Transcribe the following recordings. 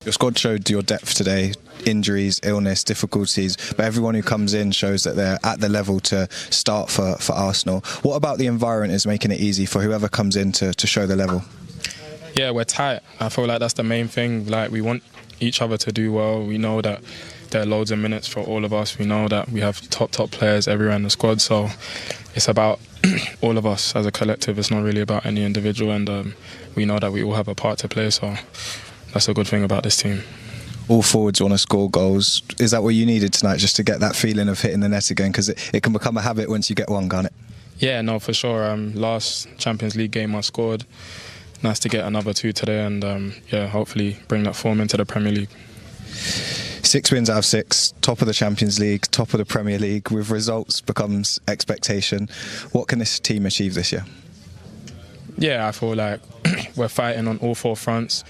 Your squad showed your depth today, injuries, illness, difficulties, but everyone who comes in shows that they're at the level to start for Arsenal. What about the environment is making it easy for whoever comes in to show the level? Yeah, we're tight. I feel like that's the main thing. Like, we want each other to do well. We know that there are loads of minutes for all of us. We know that we have top players everywhere in the squad, so it's about all of us as a collective. It's not really about any individual, and we know that we all have a part to play, so that's a good thing about this team. All forwards want to score goals. Is that what you needed tonight, just to get that feeling of hitting the net again? Because it can become a habit once you get one, can't it? Yeah, no, for sure. Last Champions League game I scored. Nice to get another 2 today, and yeah, hopefully bring that form into the Premier League. 6 wins out of 6, top of the Champions League, top of the Premier League. With results becomes expectation. What can this team achieve this year? Yeah, I feel like we're fighting on all 4 fronts.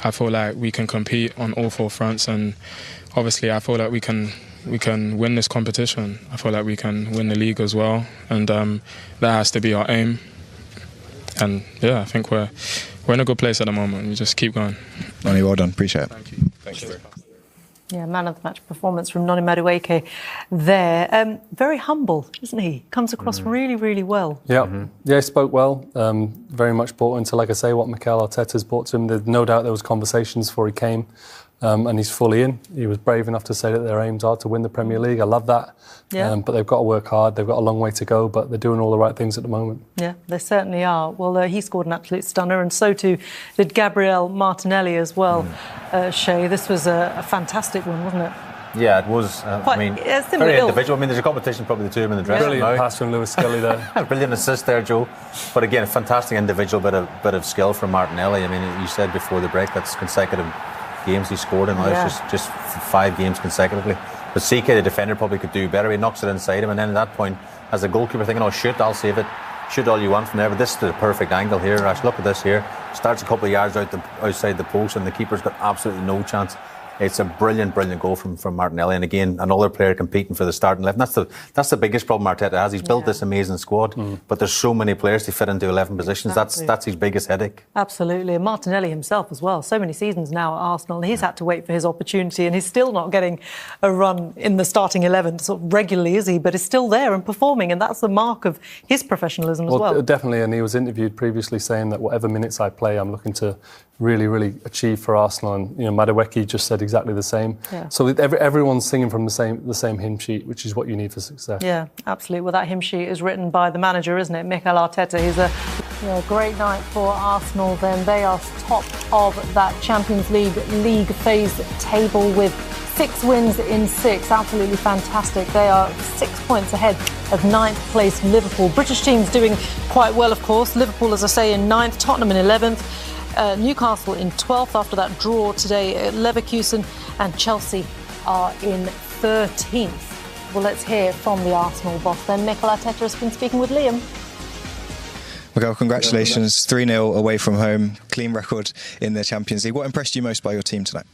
I feel like we can compete on all 4 fronts, and obviously I feel like we can win this competition. I feel like we can win the league as well, and that has to be our aim. And yeah, I think we're in a good place at the moment. We just keep going. Noni, well done. Appreciate it. Thank you. Thank you very much. Yeah, man of the match performance from Noni Madueke there. Very humble, isn't he? Comes across really, really well. Yeah, yeah, he spoke well. Very much bought into, like I say, what Mikel Arteta's brought to him. There's no doubt there was conversations before he came, and he's fully in. He was brave enough to say that their aims are to win the Premier League. I love that. Yeah. But they've got to work hard. They've got a long way to go, but they're doing all the right things at the moment. Yeah, they certainly are. Well, he scored an absolute stunner, and so too did Gabriel Martinelli as well. Shay, this was a fantastic one, wasn't it? Yeah, it was. Very individual. I mean, there's a competition, probably the two of them in the dressing room. Brilliant pass from Lewis Scully there. Brilliant assist there, Joe. But again, a fantastic individual bit of skill from Martinelli. I mean, you said before the break that's consecutive games he scored in. Now it's just 5 games consecutively. But CK, the defender, probably could do better. He knocks it inside him, and then at that point, as a goalkeeper, thinking, "Oh, shoot, I'll save it. Shoot all you want from there." But this is the perfect angle here. Actually, look at this here. Starts a couple of yards outside the post, and the keeper's got absolutely no chance. It's a brilliant goal from Martinelli, and again, another player competing for the starting 11. That's the biggest problem Arteta has. He's built this amazing squad, but there's so many players to fit into 11 positions. That's his biggest headache. Absolutely, and Martinelli himself as well. So many seasons now at Arsenal, and he's had to wait for his opportunity, and he's still not getting a run in the starting 11 sort of regularly, is he? But he's still there and performing, and that's the mark of his professionalism as well. Definitely, and he was interviewed previously saying that whatever minutes I play, I'm looking to really achieve for Arsenal, and Madueke just said exactly the same. Yeah. So everyone's singing from the same hymn sheet, which is what you need for success. Yeah, absolutely. Well, that hymn sheet is written by the manager, isn't it, Mikel Arteta? He's a great night for Arsenal. Then they are top of that Champions League phase table with 6 wins in 6. Absolutely fantastic. They are 6 points ahead of 9th place Liverpool. British teams doing quite well, of course. Liverpool, as I say, in 9th, Tottenham in 11th. Newcastle in 12th after that draw today. Leverkusen and Chelsea are in 13th. Well, let's hear from the Arsenal boss then. Mikel Arteta has been speaking with Liam. Miguel, congratulations. 3-0 away from home. Clean record in the Champions League. What impressed you most by your team tonight?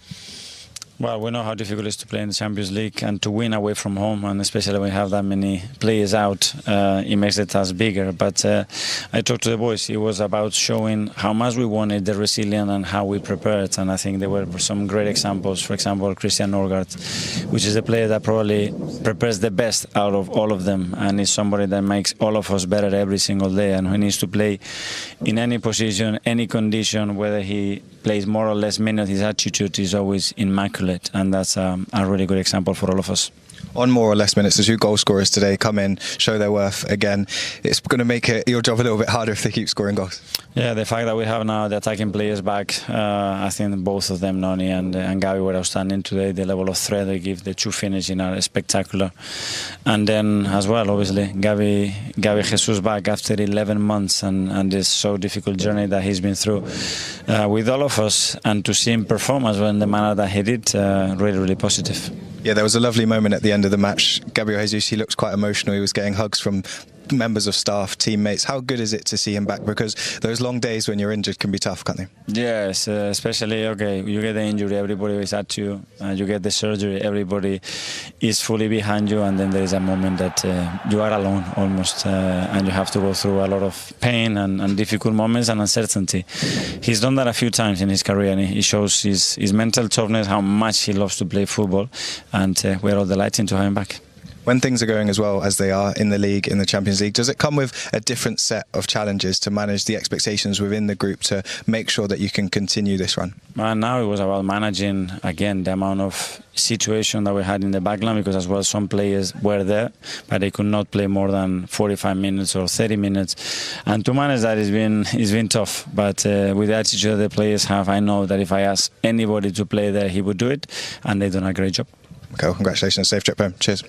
Well, we know how difficult it is to play in the Champions League and to win away from home, and especially when we have that many players out, it makes the task bigger. But I talked to the boys. It was about showing how much we wanted, the resilience, and how we prepared. And I think there were some great examples. For example, Christian Norgard, which is a player that probably prepares the best out of all of them, and is somebody that makes all of us better every single day. And who needs to play in any position, any condition, whether he plays more or less minutes, his attitude is always immaculate, and that's a really good example for all of us. On more or less minutes, the 2 goal scorers today come in, show their worth again. It's going to make your job a little bit harder if they keep scoring goals. Yeah, the fact that we have now the attacking players back, I think both of them, Noni and Gavi, were outstanding today. The level of threat they give, the 2 finishing are spectacular. And then as well, obviously, Gavi Jesus back after 11 months and this so difficult journey that he's been through with all of us, and to see him perform as well in the manner that he did, really positive. Yeah, there was a lovely moment at the end of the match. Gabriel Jesus, he looks quite emotional. He was getting hugs from members of staff, teammates. How good is it to see him back? Because those long days when you're injured can be tough, can't they? Yes, especially, you get the injury, everybody is at you, you get the surgery, everybody is fully behind you, and then there is a moment that you are alone almost, and you have to go through a lot of pain and difficult moments and uncertainty. He's done that a few times in his career, and he shows his mental toughness, how much he loves to play football, and we're all delighted to have him back. When things are going as well as they are in the league, in the Champions League, does it come with a different set of challenges to manage the expectations within the group to make sure that you can continue this run? Now it was about managing, again, the amount of situation that we had in the backline, because as well some players were there, but they could not play more than 45 minutes or 30 minutes. And to manage that it's been tough. But with the attitude that the players have, I know that if I ask anybody to play there, he would do it, and they've done a great job. Okay, well, congratulations. Safe trip home. Cheers.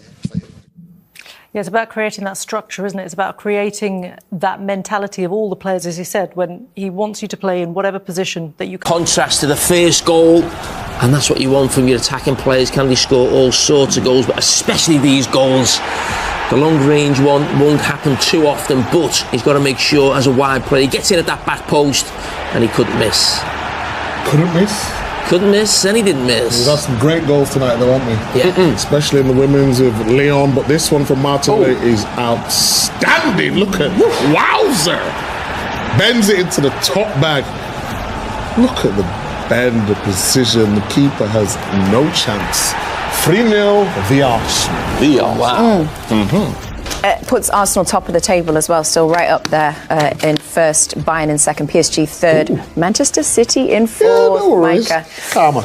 Yeah, it's about creating that structure, isn't it? It's about creating that mentality of all the players, as he said, when he wants you to play in whatever position that you can. Contrast to the first goal, and that's what you want from your attacking players. Can they score all sorts of goals, but especially these goals? The long range one won't happen too often, but he's got to make sure as a wide player he gets in at that back post, and he couldn't miss. Couldn't miss? Couldn't miss, and he didn't miss. We've got some great goals tonight, though, haven't we? Yeah. Especially in the women's with Leon, but this one from Madueke is outstanding. Look at wowzer! Bends it into the top bag. Look at the bend, the precision. The keeper has no chance. 3-0, the Arsenal. Wow. It puts Arsenal top of the table as well, still right up there in first, Bayern in second, PSG third, Manchester City in fourth. Yeah, no worries. Micah.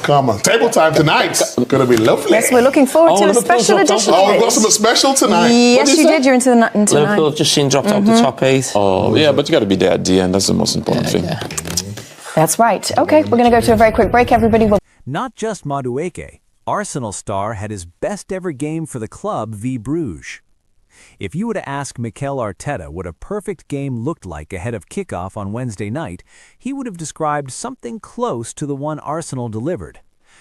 Calma. Table time tonight. Going to be lovely. Yes, we're looking forward to a special edition. Oh, we've got something special tonight. Yes, you did. You're into tonight. Liverpool have just seen dropped out the top 8. Oh, yeah, but you got to be there at the end. That's the most important thing. Yeah. That's right. Okay, we're going to go to a very quick break, everybody. Not just Madueke, Arsenal star had his best ever game for the club v Bruges. If you were to ask Mikel Arteta what a perfect game looked like ahead of kickoff on Wednesday night, he would have described something close to the one Arsenal delivered.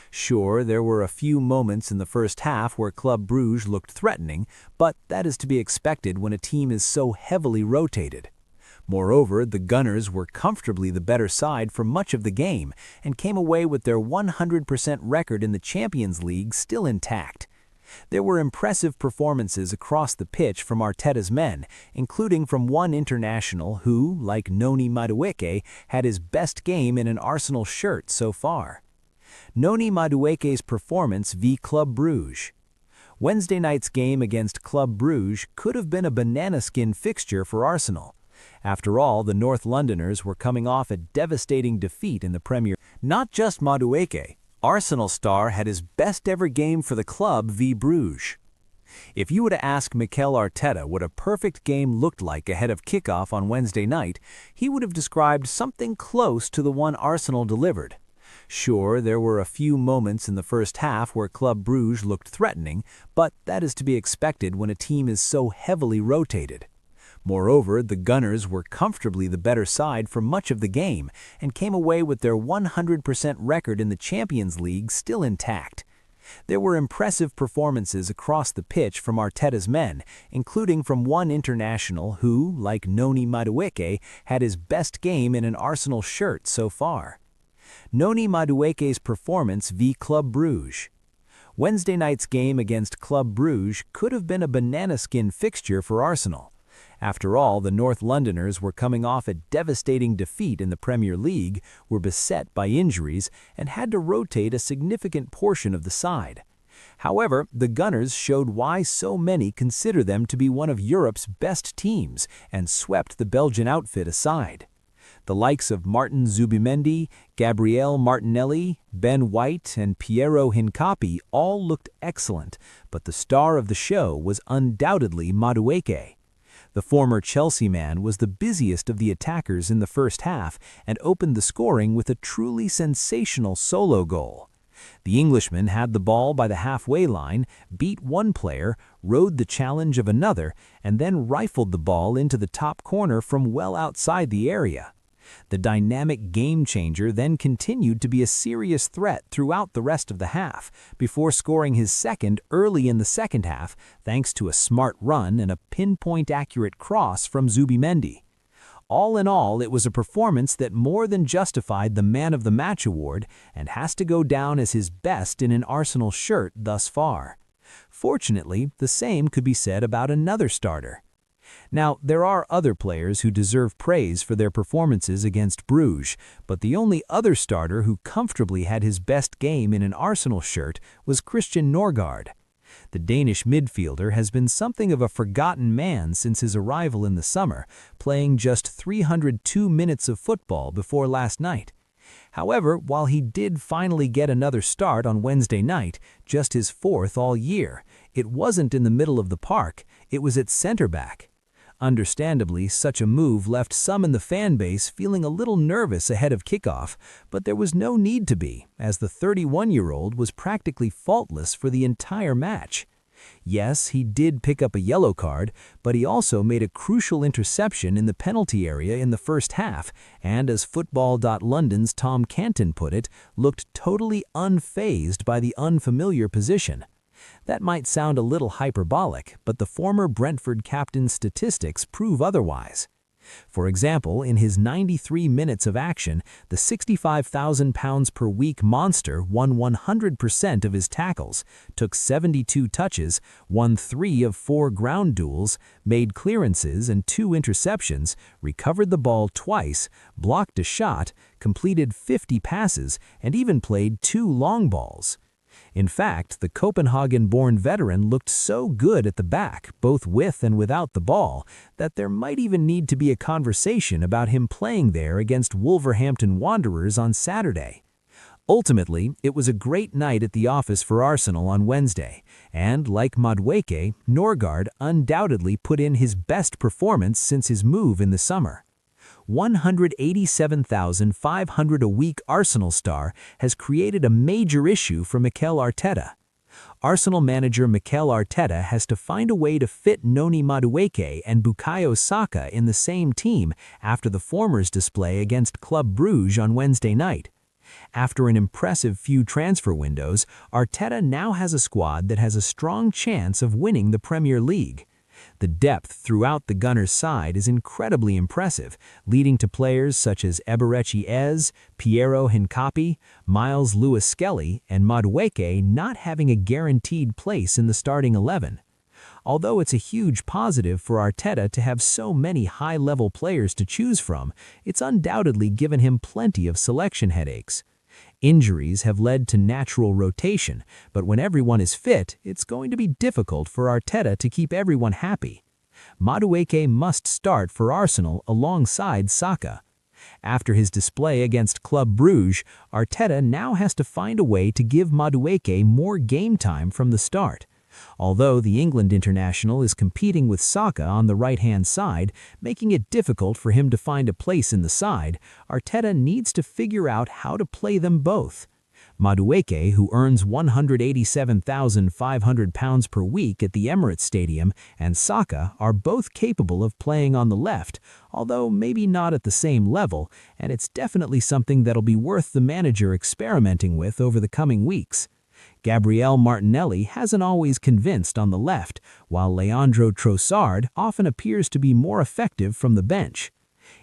Sure, there were a few moments in the first half where Club Brugge looked threatening, but that is to be expected when a team is so heavily rotated. Moreover, the Gunners were comfortably the better side for much of the game and came away with their 100% record in the Champions League still intact. There were impressive performances across the pitch from Arteta's men, including from one international who, like Noni Madueke, had his best game in an Arsenal shirt so far. Noni Madueke's performance v Club Brugge. Wednesday night's game against Club Brugge could have been a banana-skin fixture for Arsenal. After all, the North Londoners were coming off a devastating defeat in the Premier. Not just Madueke, Arsenal star had his best ever game for the club v Bruges. If you were to ask Mikel Arteta what a perfect game looked like ahead of kickoff on Wednesday night, he would have described something close to the one Arsenal delivered. Sure, there were a few moments in the first half where Club Brugge looked threatening, but that is to be expected when a team is so heavily rotated. Moreover, the Gunners were comfortably the better side for much of the game and came away with their 100% record in the Champions League still intact. There were impressive performances across the pitch from Arteta's men, including from one international who, like Noni Madueke, had his best game in an Arsenal shirt so far. Noni Madueke's performance v Club Brugge. Wednesday night's game against Club Brugge could have been a banana-skin fixture for Arsenal. After all, the North Londoners were coming off a devastating defeat in the Premier League, were beset by injuries, and had to rotate a significant portion of the side. However, the Gunners showed why so many consider them to be one of Europe's best teams and swept the Belgian outfit aside. The likes of Martin Zubimendi, Gabriel Martinelli, Ben White, and Piero Hincapi all looked excellent, but the star of the show was undoubtedly Madueke. The former Chelsea man was the busiest of the attackers in the first half and opened the scoring with a truly sensational solo goal. The Englishman had the ball by the halfway line, beat one player, rode the challenge of another, and then rifled the ball into the top corner from well outside the area. The dynamic game changer then continued to be a serious threat throughout the rest of the half, before scoring his second early in the second half thanks to a smart run and a pinpoint-accurate cross from Zubimendi. All in all, it was a performance that more than justified the Man of the Match award and has to go down as his best in an Arsenal shirt thus far. Fortunately, the same could be said about another starter. Now, there are other players who deserve praise for their performances against Bruges, but the only other starter who comfortably had his best game in an Arsenal shirt was Christian Norgard. The Danish midfielder has been something of a forgotten man since his arrival in the summer, playing just 302 minutes of football before last night. However, while he did finally get another start on Wednesday night, just his fourth all year, it wasn't in the middle of the park, it was at centre-back. Understandably, such a move left some in the fan base feeling a little nervous ahead of kickoff, but there was no need to be, as the 31-year-old was practically faultless for the entire match. Yes, he did pick up a yellow card, but he also made a crucial interception in the penalty area in the first half, and as Football.London's Tom Canton put it, looked totally unfazed by the unfamiliar position. That might sound a little hyperbolic, but the former Brentford captain's statistics prove otherwise. For example, in his 93 minutes of action, the £65,000 per week monster won 100% of his tackles, took 72 touches, won 3 of 4 ground duels, made clearances and 2 interceptions, recovered the ball twice, blocked a shot, completed 50 passes, and even played 2 long balls. In fact, the Copenhagen-born veteran looked so good at the back, both with and without the ball, that there might even need to be a conversation about him playing there against Wolverhampton Wanderers on Saturday. Ultimately, it was a great night at the office for Arsenal on Wednesday, and like Madueke, Norgard undoubtedly put in his best performance since his move in the summer. 187,500 a week Arsenal star has created a major issue for Mikel Arteta. Arsenal manager Mikel Arteta has to find a way to fit Noni Madueke and Bukayo Saka in the same team after the former's display against Club Brugge on Wednesday night. After an impressive few transfer windows, Arteta now has a squad that has a strong chance of winning the Premier League. The depth throughout the Gunners' side is incredibly impressive, leading to players such as Eberechi Eze, Piero Hincapi, Miles Lewis-Skelly, and Madueke not having a guaranteed place in the starting 11. Although it's a huge positive for Arteta to have so many high-level players to choose from, it's undoubtedly given him plenty of selection headaches. Injuries have led to natural rotation, but when everyone is fit, it's going to be difficult for Arteta to keep everyone happy. Madueke must start for Arsenal alongside Saka. After his display against Club Brugge, Arteta now has to find a way to give Madueke more game time from the start. Although the England international is competing with Saka on the right-hand side, making it difficult for him to find a place in the side, Arteta needs to figure out how to play them both. Madueke, who earns £187,500 per week at the Emirates Stadium, and Saka are both capable of playing on the left, although maybe not at the same level, and it's definitely something that'll be worth the manager experimenting with over the coming weeks. Gabriel Martinelli hasn't always convinced on the left, while Leandro Trossard often appears to be more effective from the bench.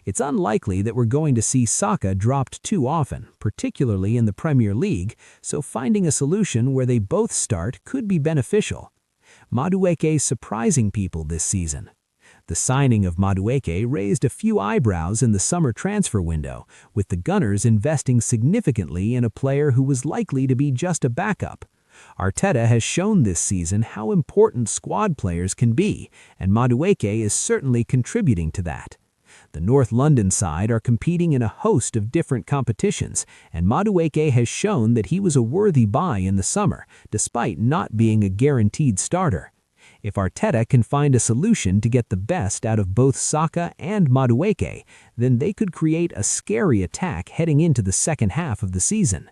It's unlikely that we're going to see Saka dropped too often, particularly in the Premier League, so finding a solution where they both start could be beneficial. Madueke surprising people this season. The signing of Madueke raised a few eyebrows in the summer transfer window, with the Gunners investing significantly in a player who was likely to be just a backup. Arteta has shown this season how important squad players can be, and Madueke is certainly contributing to that. The North London side are competing in a host of different competitions, and Madueke has shown that he was a worthy buy in the summer, despite not being a guaranteed starter. If Arteta can find a solution to get the best out of both Saka and Madueke, then they could create a scary attack heading into the second half of the season.